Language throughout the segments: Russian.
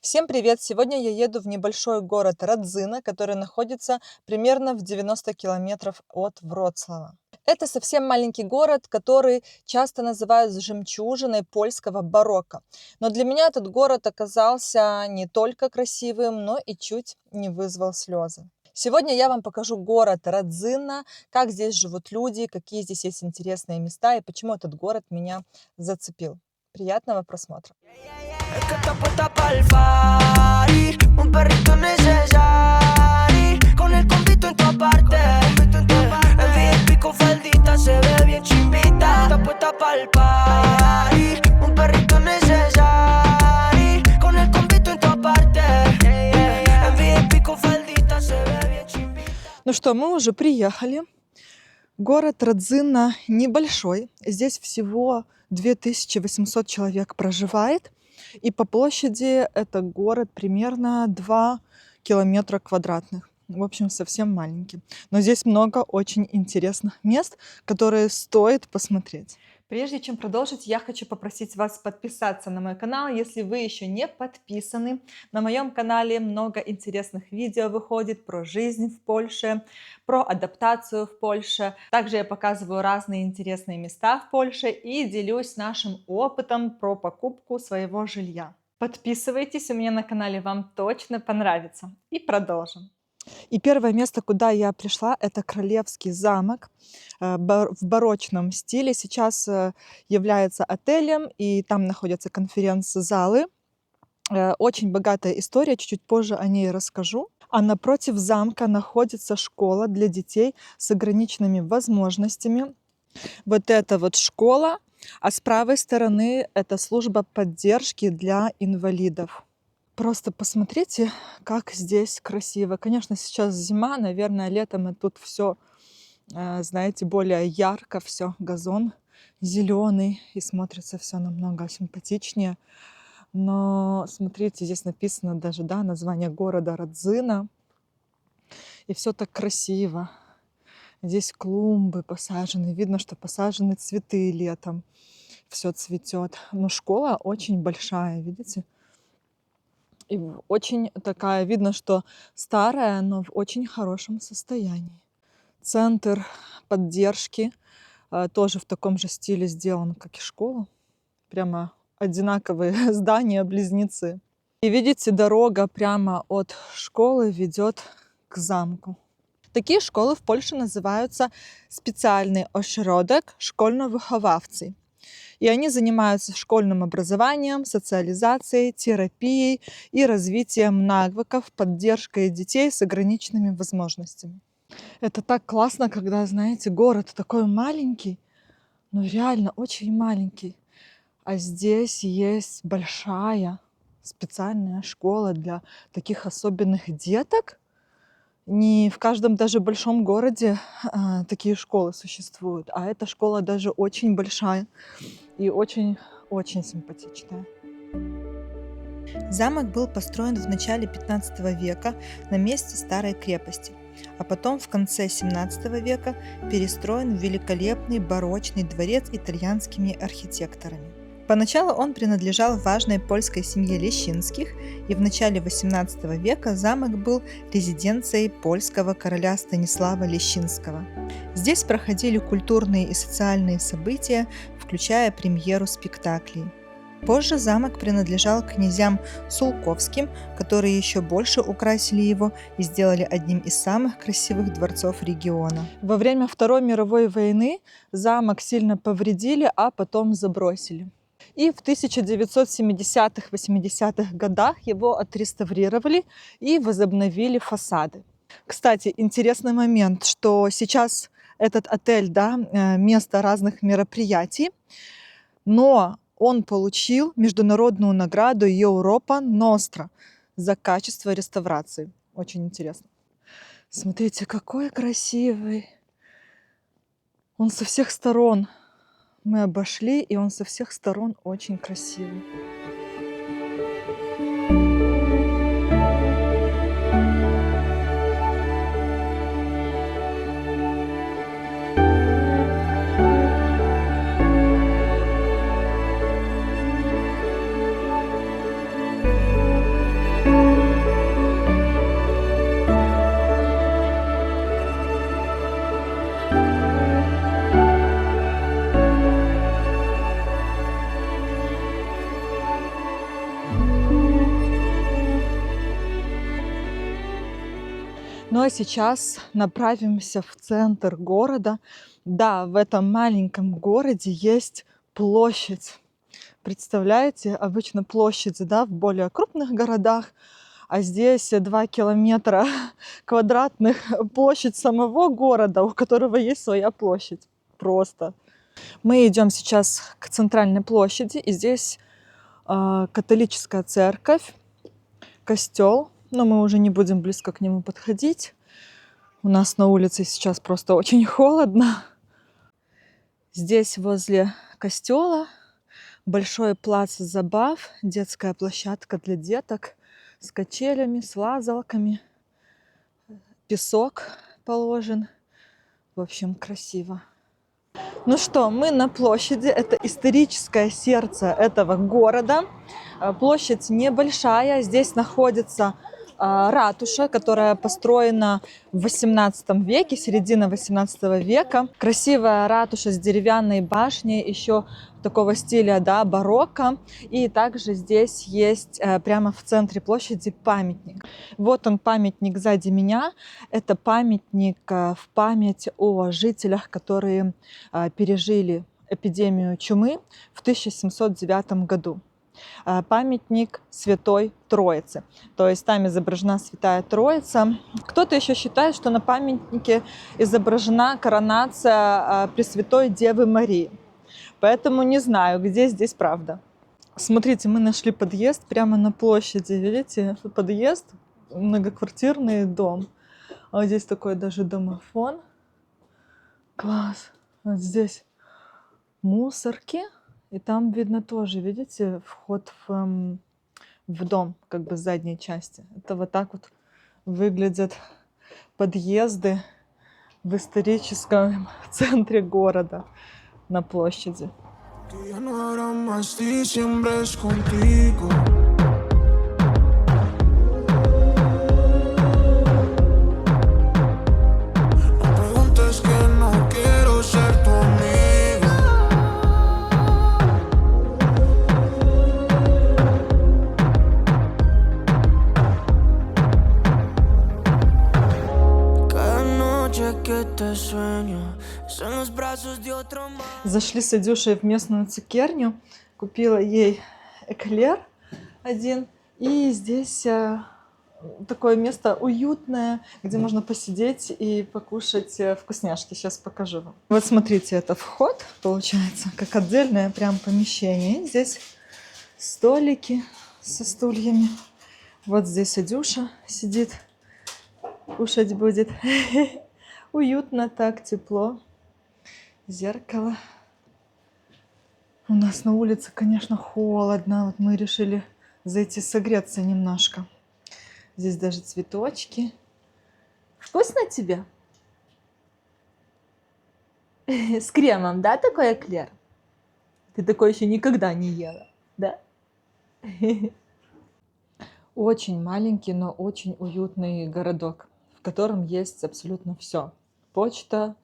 Всем привет! Сегодня я еду в небольшой город Радзина, который находится примерно в 90 километров от Вроцлава. Это совсем маленький город, который часто называют жемчужиной польского барокко. Но для меня этот город оказался не только красивым, но и чуть не вызвал слезы. Сегодня я вам покажу город Радзина, как здесь живут люди, какие здесь есть интересные места и почему этот город меня зацепил. Приятного просмотра! Es que está puesta pa'l party, un perrito necesario, con el convito en todas partes. En VIP con faldita se ve bien chimbita. Está puesta pa'l party, un perrito necesario, con el convito en todas partes. En VIP con faldita se ve bien chimbita. Ну что, мы уже приехали. Город Радзина небольшой. Здесь всего 2800 человек проживает. И по площади это город примерно 2 километра квадратных. В общем, совсем маленький. Но здесь много очень интересных мест, которые стоит посмотреть. Прежде чем продолжить, я хочу попросить вас подписаться на мой канал, если вы еще не подписаны. На моем канале много интересных видео выходит про жизнь в Польше, про адаптацию в Польше. Также я показываю разные интересные места в Польше и делюсь нашим опытом про покупку своего жилья. Подписывайтесь, у меня на канале вам точно понравится. И продолжим. И первое место, куда я пришла, это Королевский замок в барочном стиле. Сейчас является отелем, и там находятся конференц-залы. Очень богатая история, чуть-чуть позже о ней расскажу. А напротив замка находится школа для детей с ограниченными возможностями. Вот это вот школа, а с правой стороны это служба поддержки для инвалидов. Просто посмотрите, как здесь красиво. Конечно, сейчас зима, наверное, летом и тут все, знаете, более ярко, все, газон зеленый, и смотрится все намного симпатичнее. Но смотрите, здесь написано даже, да, название города Радзина, и все так красиво. Здесь клумбы посажены, видно, что посажены цветы летом, все цветет. Но школа очень большая, видите? И очень такая, видно, что старая, но в очень хорошем состоянии. Центр поддержки тоже в таком же стиле сделан, как и школа. Прямо одинаковые здания-близнецы. И видите, дорога прямо от школы ведет к замку. Такие школы в Польше называются специальный ośrodek szkolno-wychowawczy. И они занимаются школьным образованием, социализацией, терапией и развитием навыков, поддержкой детей с ограниченными возможностями. Это так классно, когда, знаете, город такой маленький, но реально очень маленький. А здесь есть большая специальная школа для таких особенных деток. Не в каждом даже большом городе такие школы существуют, а эта школа даже очень большая и очень-очень симпатичная. Замок был построен в начале 15 века на месте старой крепости, а потом в конце 17 века перестроен в великолепный барочный дворец итальянскими архитекторами. Поначалу он принадлежал важной польской семье Лещинских, и в начале XVIII века замок был резиденцией польского короля Станислава Лещинского. Здесь проходили культурные и социальные события, включая премьеру спектаклей. Позже замок принадлежал князьям Сулковским, которые еще больше украсили его и сделали одним из самых красивых дворцов региона. Во время Второй мировой войны замок сильно повредили, а потом забросили. И в 1970-80-х годах его отреставрировали и возобновили фасады. Кстати, интересный момент, что сейчас этот отель, да, место разных мероприятий, но он получил международную награду Европа Ностра за качество реставрации. Очень интересно. Смотрите, какой красивый. Он со всех сторон. Мы обошли, и он со всех сторон очень красивый. Ну а сейчас направимся в центр города. Да, в этом маленьком городе есть площадь. Представляете, обычно площади, да, в более крупных городах, а здесь 2 километра квадратных площадь самого города, у которого есть своя площадь. Просто. Мы идем сейчас к центральной площади, и здесь католическая церковь, костел, но мы уже не будем близко к нему подходить. У нас на улице сейчас просто очень холодно. Здесь возле костела большой плац забав, детская площадка для деток с качелями, с лазалками. Песок положен. В общем, красиво. Ну что, мы на площади. Это историческое сердце этого города. Площадь небольшая. Здесь находится ратуша, которая построена в 18 веке, середина 18 века. Красивая ратуша с деревянной башней, еще такого стиля, да, барокко. И также здесь есть прямо в центре площади памятник. Вот он, памятник сзади меня. Это памятник в память о жителях, которые пережили эпидемию чумы в 1709 году. Памятник Святой Троицы. То есть там изображена Святая Троица. Кто-то еще считает, что на памятнике изображена коронация Пресвятой Девы Марии. Поэтому не знаю, где здесь правда. Смотрите, мы нашли подъезд прямо на площади. Видите, подъезд, многоквартирный дом. А вот здесь такой даже домофон. Класс. Вот здесь мусорки. И там видно тоже, видите, вход в дом, как бы с задней части. Это вот так вот выглядят подъезды в историческом центре города на площади. Зашли с Адюшей в местную цукерню. Купила ей эклер один. И здесь такое место уютное, где можно посидеть и покушать вкусняшки. Сейчас покажу вам. Вот смотрите, это вход, получается, как отдельное прям помещение. Здесь столики со стульями. Вот здесь Адюша сидит, кушать будет. Уютно так, тепло. Зеркало. У нас на улице, конечно, холодно. Вот мы решили зайти согреться немножко. Здесь даже цветочки. Вкусно тебе? С кремом, да, такой эклер? Ты такой еще никогда не ела, да? Очень маленький, но очень уютный городок, в котором есть абсолютно все. Почта,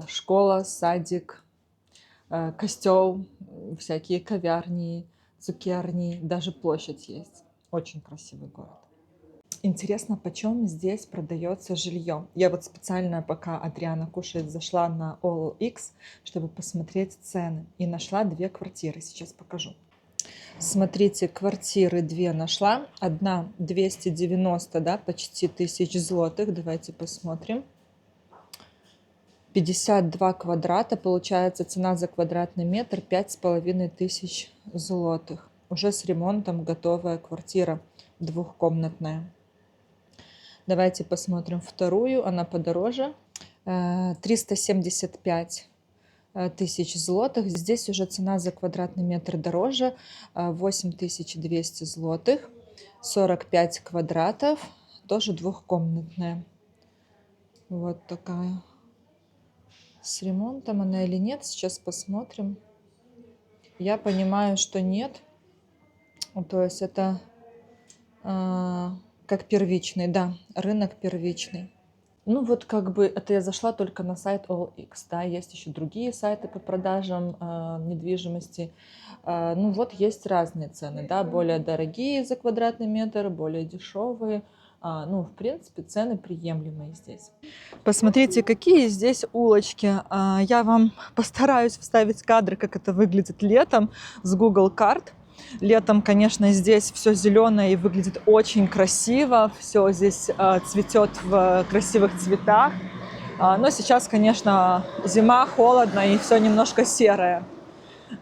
школа, садик, костел, всякие ковярни, цукерни, даже площадь есть. Очень красивый город. Интересно, почем здесь продается жилье. Я вот специально, пока Адриана кушает, зашла на OLX, чтобы посмотреть цены. И нашла 2 квартиры. Сейчас покажу. Смотрите, квартиры 2 нашла. Одна 290, да, почти 1000 злотых. Давайте посмотрим. 52 квадрата, получается цена за квадратный метр 5500 злотых. Уже с ремонтом готовая квартира, двухкомнатная. Давайте посмотрим вторую, она подороже. 375 тысяч злотых. Здесь уже цена за квадратный метр дороже, 8200 злотых. 45 квадратов, тоже двухкомнатная. Вот такая. С ремонтом она или нет, сейчас посмотрим. Я понимаю, что нет. То есть это как первичный, да, рынок первичный. Ну вот как бы это я зашла только на сайт OLX, да, есть еще другие сайты по продажам недвижимости. Ну вот есть разные цены, да, более дорогие за квадратный метр, более дешевые. Ну, в принципе, цены приемлемые здесь. Посмотрите, какие здесь улочки. Я вам постараюсь вставить кадры, как это выглядит летом с Google карт. Летом, конечно, здесь все зеленое и выглядит очень красиво. Все здесь цветет в красивых цветах. Но сейчас, конечно, зима, холодно и все немножко серое.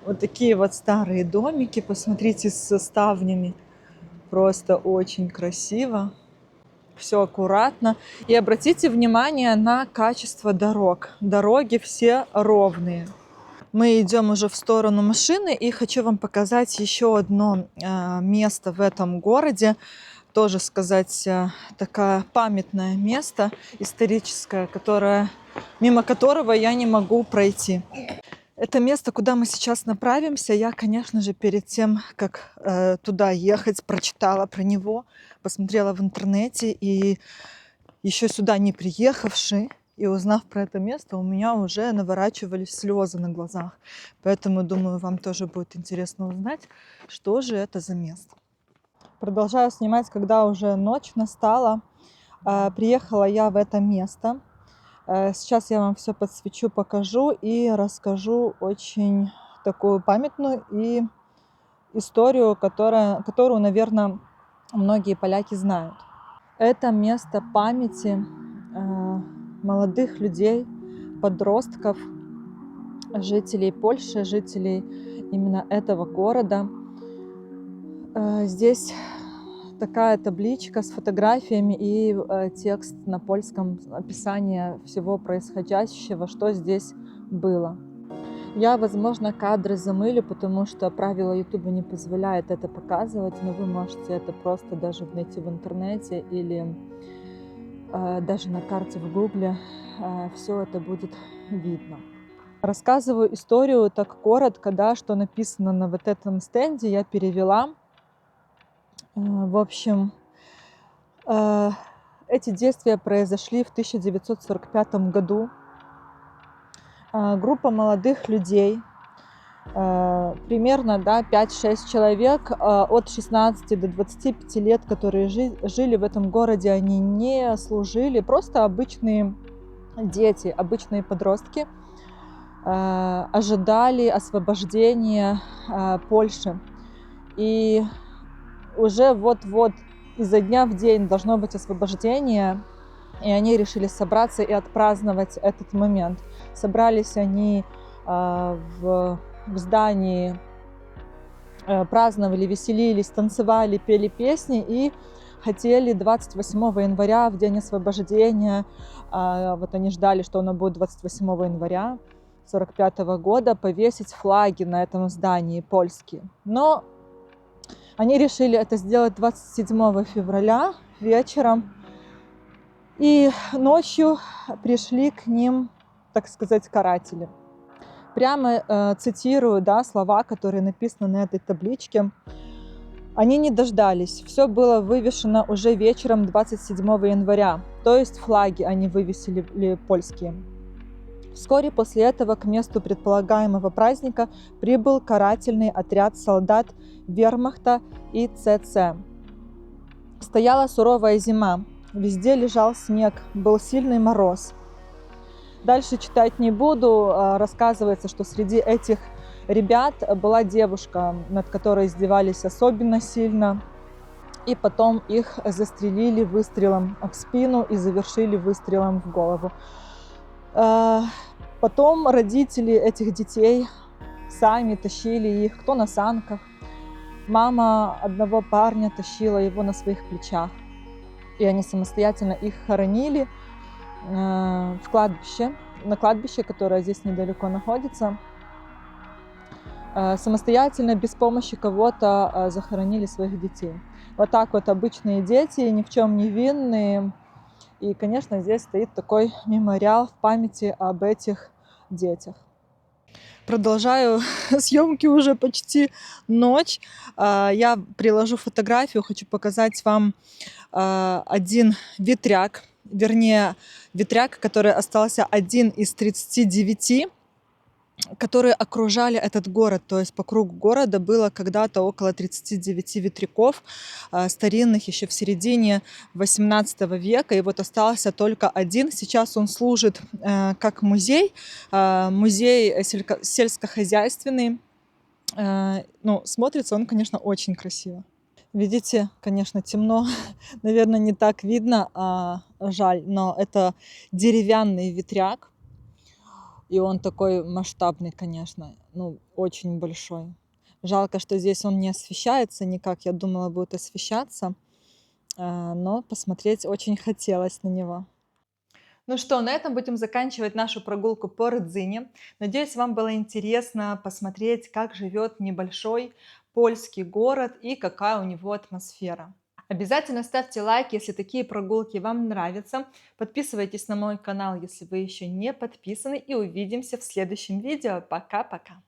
Вот такие вот старые домики, посмотрите, со ставнями. Просто очень красиво. Все аккуратно. И обратите внимание на качество дорог. Дороги все ровные. Мы идем уже в сторону машины, и хочу вам показать еще одно место в этом городе. Тоже сказать, такое памятное место историческое, мимо которого я не могу пройти. Это место, куда мы сейчас направимся. Я, конечно же, перед тем, как туда ехать, прочитала про него, посмотрела в интернете, и еще сюда не приехавши, и узнав про это место, у меня уже наворачивались слезы на глазах. Поэтому, думаю, вам тоже будет интересно узнать, что же это за место. Продолжаю снимать, когда уже ночь настала. Приехала я в это место. Сейчас я вам все подсвечу, покажу и расскажу очень такую памятную и историю, которую, наверное, многие поляки знают. Это место памяти молодых людей, подростков, жителей Польши, жителей именно этого города. Здесь такая табличка с фотографиями и текст на польском, описание всего происходящего, что здесь было. Я, возможно, кадры замылю, потому что правила YouTube не позволяет это показывать, но вы можете это просто даже найти в интернете или даже на карте в Гугле. Все это будет видно. Рассказываю историю так коротко, да, что написано на вот этом стенде, я перевела. В общем, эти действия произошли в 1945 году. Группа молодых людей, примерно 5-6 человек от 16 до 25 лет, которые жили в этом городе, они не служили, просто обычные дети, обычные подростки, ожидали освобождения Польши. И уже вот-вот изо дня в день должно быть освобождение, и они решили собраться и отпраздновать этот момент. Собрались они в здании, праздновали, веселились, танцевали, пели песни и хотели 28 января, в день освобождения, вот они ждали, что оно будет 28 января 1945 года, повесить флаги на этом здании польские. Но они решили это сделать 27 февраля вечером. И ночью пришли к ним, так сказать, каратели. Прямо цитирую слова, которые написаны на этой табличке. Они не дождались. Все было вывешено уже вечером 27 января. То есть флаги они вывесили польские. Вскоре после этого к месту предполагаемого праздника прибыл карательный отряд солдат Вермахта и ЦЦ. Стояла суровая зима. Везде лежал снег, был сильный мороз. Дальше читать не буду. Рассказывается, что среди этих ребят была девушка, над которой издевались особенно сильно. И потом их застрелили выстрелом в спину и завершили выстрелом в голову. Потом родители этих детей сами тащили их, кто на санках. Мама одного парня тащила его на своих плечах. И они самостоятельно их хоронили на кладбище, которое здесь недалеко находится. Самостоятельно, без помощи кого-то захоронили своих детей. Вот так вот обычные дети, ни в чем не винные. И, конечно, здесь стоит такой мемориал в памяти об этих детях. Продолжаю съемки, уже почти ночь. Я приложу фотографию, хочу показать вам один ветряк, вернее, ветряк, который остался один из 39. которые окружали этот город. То есть по кругу города было когда-то около 39 ветряков, старинных еще в середине 18 века. И вот остался только один. Сейчас он служит как музей, музей сельскохозяйственный. Ну, смотрится он, конечно, очень красиво. Видите, конечно, темно, наверное, не так видно, жаль, но это деревянный ветряк, и он такой масштабный, конечно, ну, очень большой. Жалко, что здесь он не освещается никак, я думала, будет освещаться, но посмотреть очень хотелось на него. Ну что, на этом будем заканчивать нашу прогулку по Рыдзине. Надеюсь, вам было интересно посмотреть, как живет небольшой польский город и какая у него атмосфера. Обязательно ставьте лайк, если такие прогулки вам нравятся. Подписывайтесь на мой канал, если вы еще не подписаны. И увидимся в следующем видео. Пока-пока!